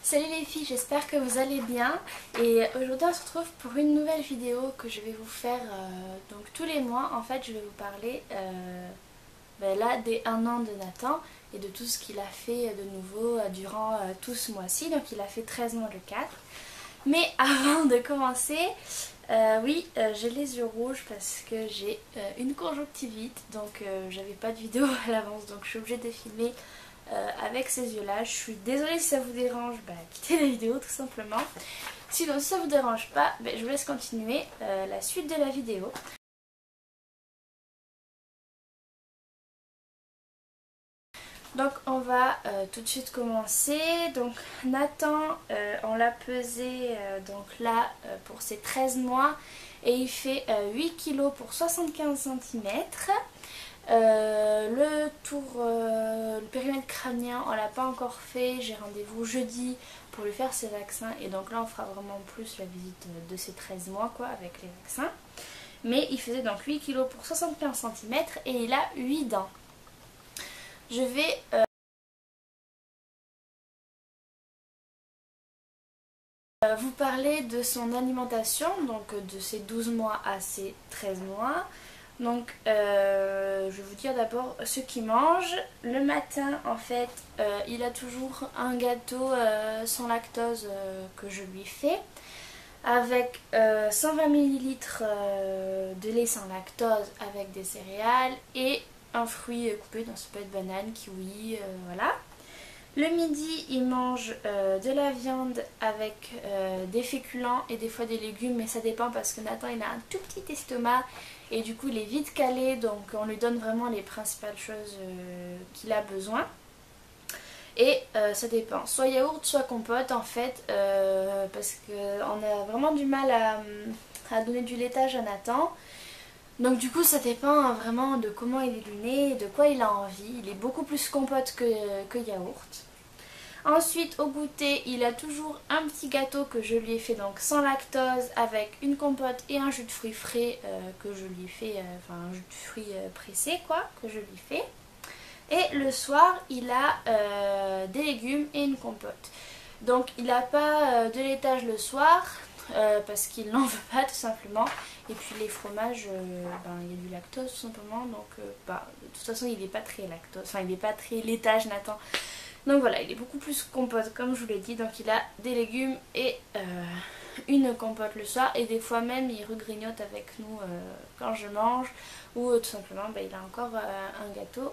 Salut les filles, j'espère que vous allez bien et aujourd'hui on se retrouve pour une nouvelle vidéo que je vais vous faire donc tous les mois. En fait je vais vous parler là des 1 an de Nathan et de tout ce qu'il a fait de nouveau durant tout ce mois-ci. Donc il a fait 13 mois le 4. Mais avant de commencer, j'ai les yeux rouges parce que j'ai une conjonctivite, donc j'avais pas de vidéo à l'avance, donc je suis obligée de filmer avec ces yeux là. Je suis désolée si ça vous dérange, quittez la vidéo tout simplement. Sinon si ça vous dérange pas, je vous laisse continuer la suite de la vidéo. Donc on va tout de suite commencer. Donc Nathan, on l'a pesé donc là pour ses 13 mois et il fait 8 kg pour 75 cm. Le périmètre crânien on l'a pas encore fait, j'ai rendez-vous jeudi pour lui faire ses vaccins et donc là on fera vraiment plus la visite de ses 13 mois quoi avec les vaccins. Mais il faisait donc 8 kg pour 75 cm et il a 8 dents. Je vais vous parler de son alimentation, donc de ses 12 mois à ses 13 mois. Donc je vais vous dire d'abord ce qu'il mange. Le matin en fait il a toujours un gâteau sans lactose que je lui fais avec 120 ml de lait sans lactose avec des céréales et un fruit coupé, donc ça peut être banane, kiwi, voilà. Le midi, il mange de la viande avec des féculents et des fois des légumes, mais ça dépend parce que Nathan il a un tout petit estomac et du coup il est vite calé, donc on lui donne vraiment les principales choses qu'il a besoin. Et ça dépend, soit yaourt, soit compote en fait, parce qu'on a vraiment du mal à donner du laitage à Nathan. Donc du coup ça dépend vraiment de comment il est né, de quoi il a envie. Il est beaucoup plus compote que yaourt. Ensuite au goûter il a toujours un petit gâteau que je lui ai fait donc sans lactose avec une compote et un jus de fruits frais que je lui ai fait, enfin un jus de fruits pressé quoi, que je lui fais. Et le soir il a des légumes et une compote. Donc il n'a pas de laitage le soir parce qu'il n'en veut pas tout simplement. Et puis les fromages, il y a du lactose tout simplement. Donc de toute façon il n'est pas très lactose, enfin il n'est pas très laitage Nathan. Donc voilà, il est beaucoup plus compote comme je vous l'ai dit. Donc il a des légumes et une compote le soir. Et des fois même il regrignote avec nous quand je mange. Ou tout simplement il a encore un gâteau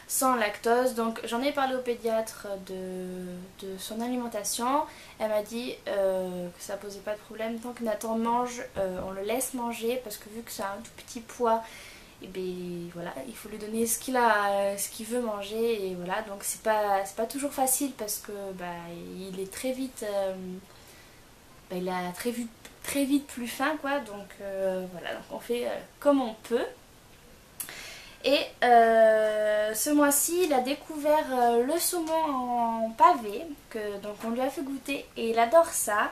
sans lactose. Donc j'en ai parlé au pédiatre de son alimentation. Elle m'a dit que ça posait pas de problème. Tant que Nathan mange, on le laisse manger. Parce que vu que ça a un tout petit poids, et bien voilà, il faut lui donner ce qu'il veut manger. Et voilà, donc c'est pas toujours facile parce que il est très vite il a très vite plus faim quoi. Donc voilà, donc on fait comme on peut. Et ce mois-ci, il a découvert le saumon en pavé, donc on lui a fait goûter et il adore ça.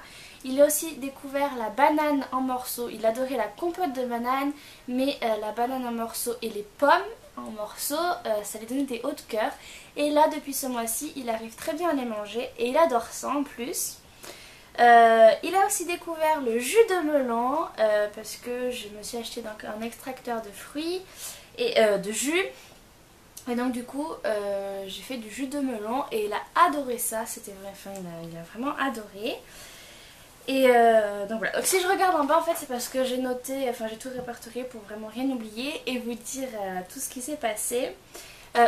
Il a aussi découvert la banane en morceaux. Il adorait la compote de banane, mais la banane en morceaux et les pommes en morceaux, ça lui donnait des hauts de cœur. Et là, depuis ce mois-ci, il arrive très bien à les manger et il adore ça en plus. Il a aussi découvert le jus de melon parce que je me suis acheté donc un extracteur de fruits et de jus. Et donc du coup j'ai fait du jus de melon et il a adoré ça. C'était vrai, enfin il a vraiment adoré. Et donc voilà, donc si je regarde en bas en fait c'est parce que j'ai noté, enfin j'ai tout répertorié pour vraiment rien oublier et vous dire tout ce qui s'est passé.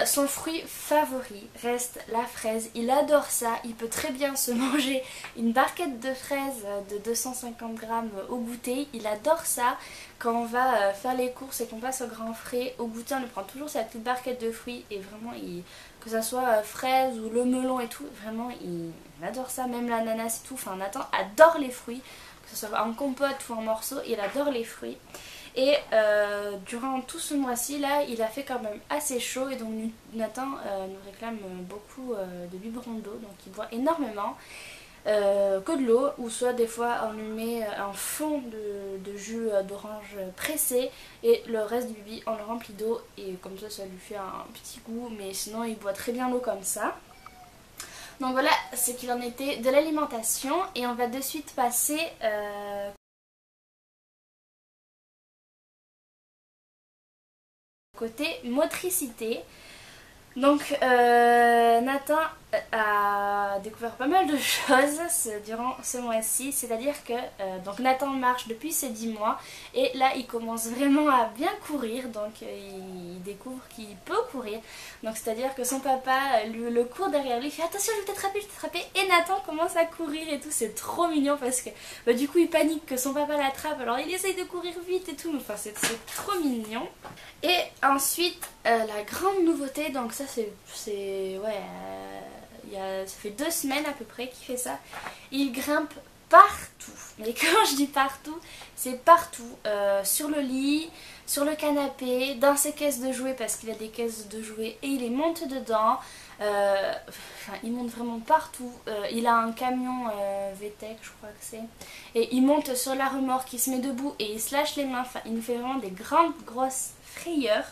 Son fruit favori reste la fraise, il adore ça, il peut très bien se manger une barquette de fraises de 250 grammes au goûter, il adore ça. Quand on va faire les courses et qu'on passe au grand frais, au goûter on lui prend toujours sa petite barquette de fruits et vraiment que ça soit fraises ou le melon et tout, vraiment il adore ça, même l'ananas et tout. Enfin Nathan adore les fruits, que ce soit en compote ou en morceaux, il adore les fruits. Et durant tout ce mois-ci là, il a fait quand même assez chaud et donc Nathan nous réclame beaucoup de biberons d'eau, donc il boit énormément. Que de l'eau, ou soit des fois on lui met un fond de jus d'orange pressé et le reste du bibi on le remplit d'eau et comme ça lui fait un petit goût, mais sinon il boit très bien l'eau comme ça. Donc voilà ce qu'il en était de l'alimentation et on va de suite passer côté motricité. Donc Nathan a découvert pas mal de choses durant ce mois-ci, c'est-à-dire que donc Nathan marche depuis ses 10 mois et là il commence vraiment à bien courir, donc il découvre qu'il peut courir. Donc c'est-à-dire que son papa le court derrière lui, il fait attention je vais t'attraper et Nathan commence à courir et tout, c'est trop mignon parce que du coup il panique que son papa l'attrape, alors il essaye de courir vite et tout, enfin c'est trop mignon. Et ensuite la grande nouveauté, donc ça c'est ouais ça fait 2 semaines à peu près qu'il fait ça. Il grimpe partout. Mais quand je dis partout, c'est partout. Sur le lit, sur le canapé, dans ses caisses de jouets parce qu'il a des caisses de jouets et il les monte dedans. Enfin, il monte vraiment partout. Il a un camion VTEC, je crois que c'est. Et il monte sur la remorque, il se met debout et il se lâche les mains. Enfin, il nous fait vraiment des grandes, grosses frayeurs.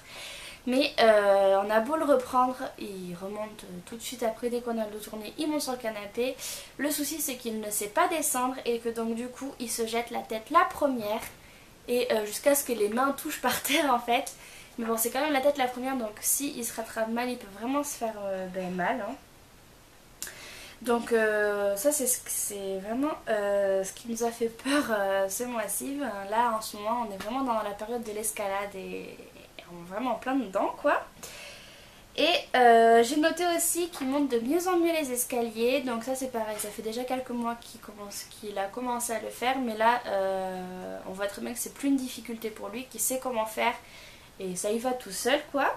Mais on a beau le reprendre, il remonte tout de suite après dès qu'on a le tourné, il monte sur le canapé. Le souci c'est qu'il ne sait pas descendre et que donc du coup il se jette la tête la première et jusqu'à ce que les mains touchent par terre en fait. Mais bon c'est quand même la tête la première donc si il se rattrape mal il peut vraiment se faire mal. Hein. Donc ça c'est vraiment ce qui nous a fait peur ce mois-ci. Là en ce moment on est vraiment dans la période de l'escalade et on est vraiment en plein dedans quoi. Et j'ai noté aussi qu'il monte de mieux en mieux les escaliers, donc ça c'est pareil, ça fait déjà quelques mois qu'il a commencé à le faire, mais là on voit très bien que c'est plus une difficulté pour lui, qu'il sait comment faire et ça y va tout seul quoi.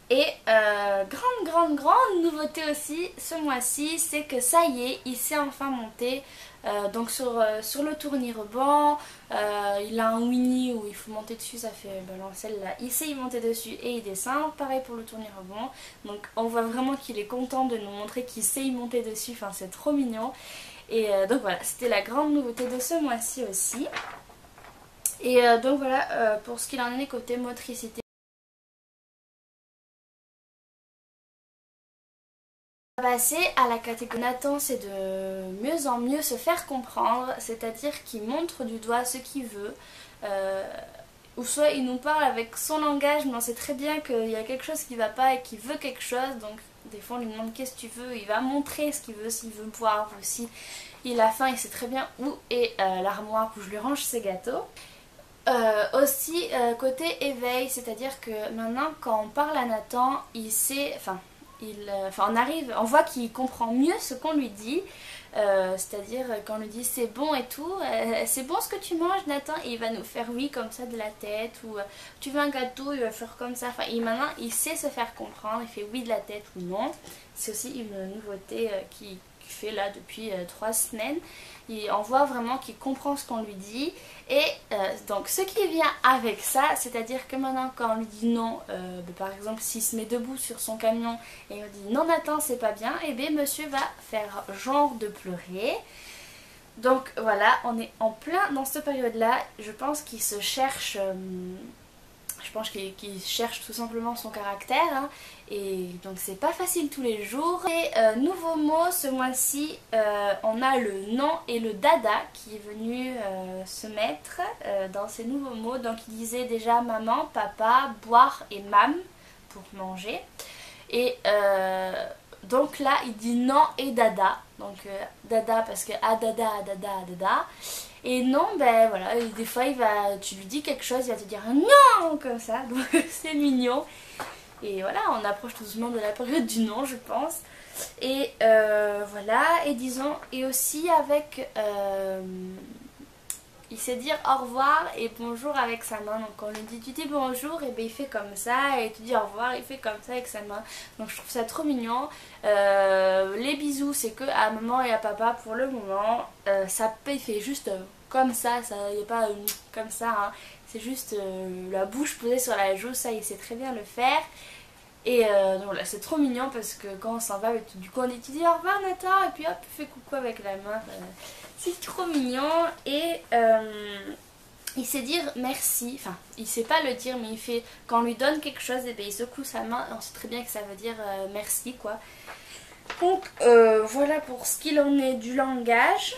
Et grande nouveauté aussi ce mois-ci, c'est que ça y est, il s'est enfin monté donc sur le tournis-rebond. Il a un Winnie où il faut monter dessus, ça fait balancelle là. Il sait y monter dessus et il descend. Pareil pour le tournis-rebond. Donc on voit vraiment qu'il est content de nous montrer qu'il sait y monter dessus. Enfin c'est trop mignon. Et donc voilà, c'était la grande nouveauté de ce mois-ci aussi. Et donc voilà, pour ce qu'il en est côté motricité. On va passer à la catégorie Nathan, c'est de mieux en mieux se faire comprendre, c'est-à-dire qu'il montre du doigt ce qu'il veut, ou soit il nous parle avec son langage, mais on sait très bien qu'il y a quelque chose qui ne va pas et qu'il veut quelque chose, donc des fois on lui demande qu'est-ce que tu veux, il va montrer ce qu'il veut, s'il veut boire ou si il a faim, il sait très bien où est l'armoire où je lui range ses gâteaux. Aussi côté éveil, c'est-à-dire que maintenant quand on parle à Nathan, il sait, on voit qu'il comprend mieux ce qu'on lui dit, c'est-à-dire quand on lui dit c'est bon et tout, c'est bon ce que tu manges Nathan, et il va nous faire oui comme ça de la tête, ou tu veux un gâteau, il va faire comme ça, maintenant il sait se faire comprendre, il fait oui de la tête ou non. C'est aussi une nouveauté qu'il fait là depuis 3 semaines. On voit vraiment qu'il comprend ce qu'on lui dit. Et donc ce qui vient avec ça, c'est-à-dire que maintenant quand on lui dit non, par exemple s'il se met debout sur son camion et on dit non Nathan c'est pas bien, et bien monsieur va faire genre de pleurer. Donc voilà, on est en plein dans cette période là, je pense qu'il se cherche... je pense qu'il cherche tout simplement son caractère, hein, et donc c'est pas facile tous les jours. Et nouveau mot ce mois-ci, on a le non et le dada qui est venu se mettre dans ces nouveaux mots. Donc il disait déjà maman, papa, boire et mam pour manger. Et donc là il dit non et dada. Donc dada parce que ah dada, dada, dada. Et non, ben voilà, des fois tu lui dis quelque chose, il va te dire non comme ça, donc c'est mignon. Et voilà, on approche tout doucement de la période du non, je pense. Et voilà, et disons, et aussi avec, il sait dire au revoir et bonjour avec sa main. Donc quand on lui dit tu dis bonjour, et ben il fait comme ça, et tu dis au revoir, il fait comme ça avec sa main. Donc je trouve ça trop mignon. Les bisous, c'est que à maman et à papa pour le moment. Il fait juste comme ça, il n'y a pas comme ça, hein. C'est juste la bouche posée sur la joue, ça il sait très bien le faire. Et donc là c'est trop mignon parce que quand on s'en va, du coup on dit tu dis au revoir Nathan, et puis hop il fait coucou avec la main. C'est trop mignon. Et il sait dire merci, enfin il sait pas le dire, mais il fait, quand on lui donne quelque chose, et bien il secoue sa main et on sait très bien que ça veut dire merci quoi. Donc voilà pour ce qu'il en est du langage.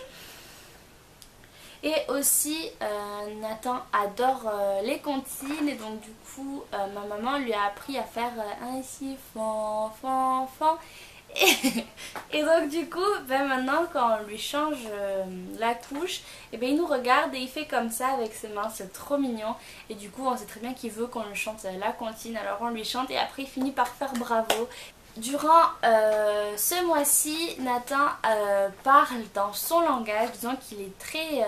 Et aussi Nathan adore les comptines et donc du coup ma maman lui a appris à faire un siffon, fan, fan. Et donc du coup maintenant quand on lui change la couche, et ben, il nous regarde et il fait comme ça avec ses mains, c'est trop mignon. Et du coup on sait très bien qu'il veut qu'on lui chante la comptine, alors on lui chante et après il finit par faire bravo. Durant ce mois-ci, Nathan parle dans son langage, disant qu'il est très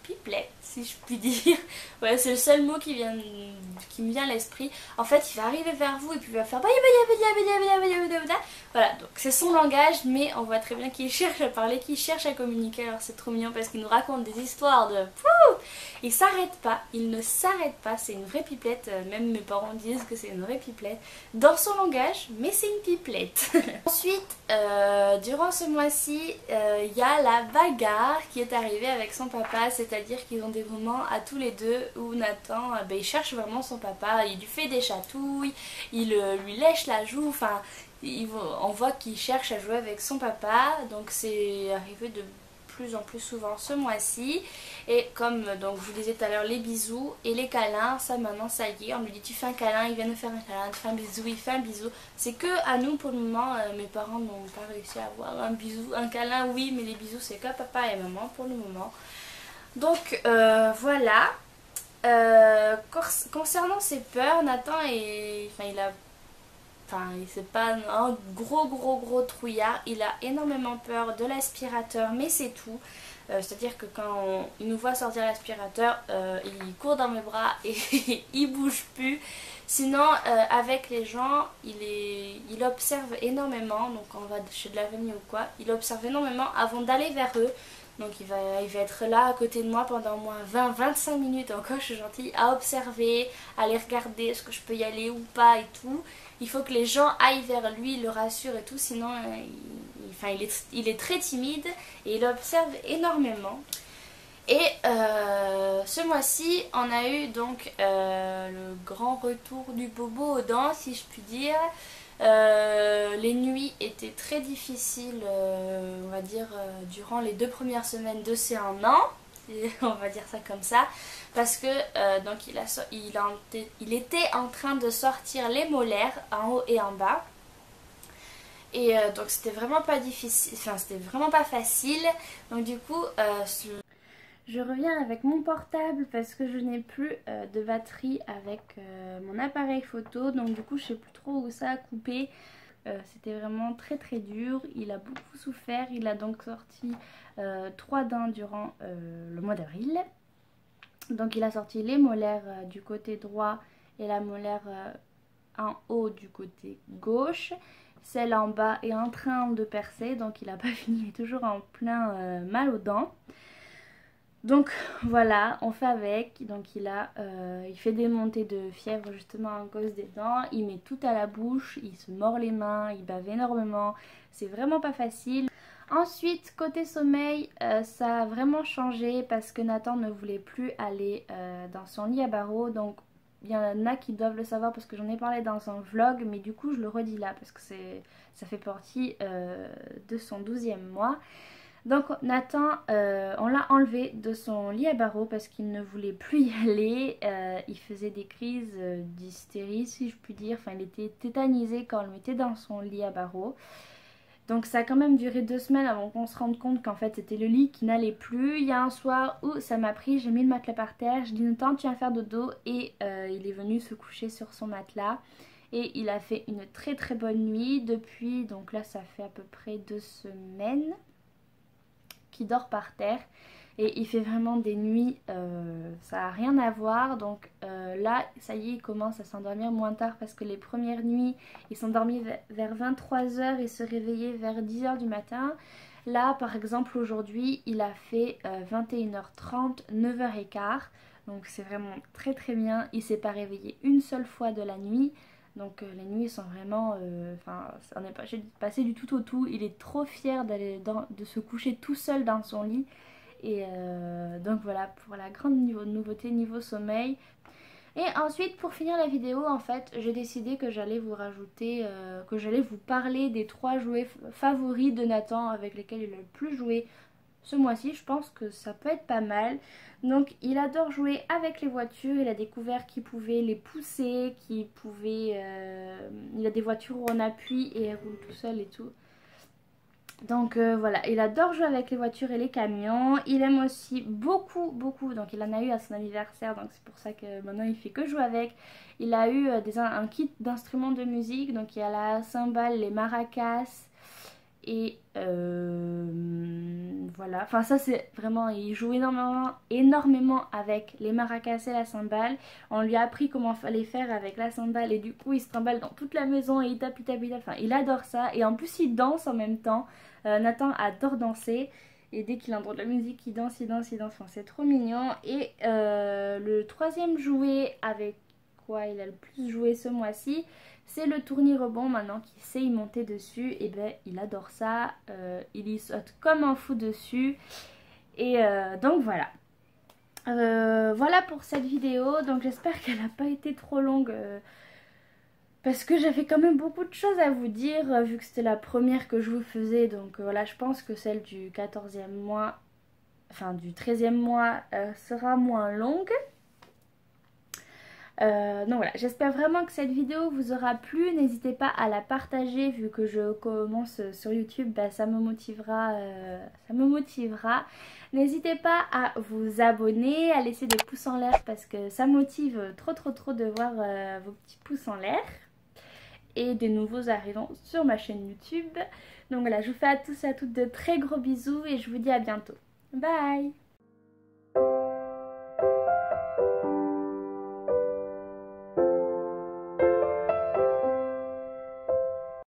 pipelette, si je puis dire. Ouais, c'est le seul mot qui me vient à l'esprit. En fait, il va arriver vers vous et puis il va faire baya baya baya baya baya baya baya. Voilà, donc c'est son langage, mais on voit très bien qu'il cherche à parler, qu'il cherche à communiquer. Alors c'est trop mignon parce qu'il nous raconte des histoires de... Il s'arrête pas, il ne s'arrête pas, c'est une vraie pipelette. Même mes parents disent que c'est une vraie pipelette dans son langage, mais c'est une pipelette. Ensuite, durant ce mois-ci, il y a la bagarre qui est arrivée avec son papa, c'est-à-dire qu'ils ont des moments à tous les deux où Nathan, ben, il cherche vraiment son papa, il lui fait des chatouilles, il lui lèche la joue, enfin, on voit qu'il cherche à jouer avec son papa, donc c'est arrivé de plus en plus souvent ce mois-ci. Et comme donc je vous disais tout à l'heure, les bisous et les câlins, ça maintenant ça y est, on lui dit tu fais un câlin, il vient nous faire un câlin, tu fais un bisou, il fait un bisou. C'est que à nous pour le moment, mes parents n'ont pas réussi à avoir un bisou, un câlin oui, mais les bisous c'est que papa et maman pour le moment. Donc voilà. Concernant ses peurs, Nathan est, c'est pas un gros trouillard, il a énormément peur de l'aspirateur, mais c'est tout. C'est-à-dire que quand il nous voit sortir l'aspirateur, il court dans mes bras et il bouge plus. Sinon, avec les gens, il observe énormément. Donc, on va chez de la famille ou quoi, il observe énormément avant d'aller vers eux. Donc, il va être là à côté de moi pendant au moins 20-25 minutes. Encore, je suis gentille, à observer, à les regarder, est-ce que je peux y aller ou pas et tout. Il faut que les gens aillent vers lui, le rassurent et tout, sinon il est très timide et il observe énormément. Et ce mois-ci, on a eu donc le grand retour du bobo aux dents, si je puis dire. Les nuits étaient très difficiles, on va dire, durant les 2 premières semaines de ces 1 an. On va dire ça comme ça, parce que donc il était en train de sortir les molaires en haut et en bas, et donc c'était vraiment pas difficile, enfin c'était vraiment pas facile. Donc du coup je reviens avec mon portable parce que je n'ai plus de batterie avec mon appareil photo, donc du coup je sais plus trop où ça a coupé. C'était vraiment très dur, il a beaucoup souffert, il a donc sorti 3 dents durant le mois d'avril. Donc il a sorti les molaires du côté droit et la molaire en haut du côté gauche. Celle en bas est en train de percer, donc il n'a pas fini, il est toujours en plein mal aux dents. Donc voilà, on fait avec. Donc il fait des montées de fièvre justement à cause des dents. Il met tout à la bouche, il se mord les mains, il bave énormément. C'est vraiment pas facile. Ensuite, côté sommeil, ça a vraiment changé parce que Nathan ne voulait plus aller dans son lit à barreaux. Donc il y en a qui doivent le savoir parce que j'en ai parlé dans un vlog, mais du coup je le redis là parce que ça fait partie de son 12e mois. Donc Nathan, on l'a enlevé de son lit à barreaux parce qu'il ne voulait plus y aller. Il faisait des crises d'hystérie, si je puis dire. Enfin, il était tétanisé quand on le mettait dans son lit à barreaux. Donc ça a quand même duré 2 semaines avant qu'on se rende compte qu'en fait c'était le lit qui n'allait plus. Il y a un soir où ça m'a pris, j'ai mis le matelas par terre, je dis Nathan tu viens faire dodo, et il est venu se coucher sur son matelas. Et il a fait une très bonne nuit depuis, donc là ça fait à peu près 2 semaines qui dort par terre. Et il fait vraiment des nuits, ça n'a rien à voir. Donc là, ça y est, il commence à s'endormir moins tard parce que les premières nuits, il s'endormit vers 23h et se réveillait vers 10h du matin. Là, par exemple, aujourd'hui, il a fait 21h30, 9h15. Donc c'est vraiment très bien. Il ne s'est pas réveillé une seule fois de la nuit. Donc les nuits sont vraiment, on n'est pas passé du tout au tout. Il est trop fier de se coucher tout seul dans son lit. Et donc voilà pour la grande nouveauté niveau sommeil. Et ensuite, pour finir la vidéo, en fait, j'ai décidé que j'allais vous rajouter, que j'allais vous parler des 3 jouets favoris de Nathan avec lesquels il a le plus joué ce mois-ci. Je pense que ça peut être pas mal. Donc, il adore jouer avec les voitures. Il a découvert qu'il pouvait les pousser, qu'il pouvait... il a des voitures où on appuie et elles roulent tout seul et tout. Donc voilà, il adore jouer avec les voitures et les camions. Il aime aussi beaucoup, donc il en a eu à son anniversaire, donc c'est pour ça que maintenant il fait que jouer avec. Il a eu un kit d'instruments de musique, donc il y a la cymbale, les maracas et voilà. Enfin ça c'est vraiment, il joue énormément avec les maracas et la cymbale. On lui a appris comment fallait faire avec la cymbale et du coup il se trimballe dans toute la maison et il tape, enfin il adore ça. Et en plus il danse en même temps. Nathan adore danser et dès qu'il entend de la musique il danse, enfin, c'est trop mignon. Et le 3e jouet avec quoi il a le plus joué ce mois-ci, c'est le tournis-rebond. Maintenant qu'il sait y monter dessus, et ben il adore ça, il y saute comme un fou dessus. Et donc voilà. Voilà pour cette vidéo, donc j'espère qu'elle n'a pas été trop longue. Parce que j'avais quand même beaucoup de choses à vous dire, vu que c'était la première que je vous faisais. Donc voilà, je pense que celle du 14e mois, enfin du 13e mois, sera moins longue. Donc voilà, j'espère vraiment que cette vidéo vous aura plu. N'hésitez pas à la partager, vu que je commence sur YouTube, bah, ça me motivera. N'hésitez pas à vous abonner, à laisser des pouces en l'air, parce que ça motive trop de voir vos petits pouces en l'air. Et des nouveaux arrivants sur ma chaîne YouTube. Donc voilà, je vous fais à tous et à toutes de très gros bisous et je vous dis à bientôt. Bye!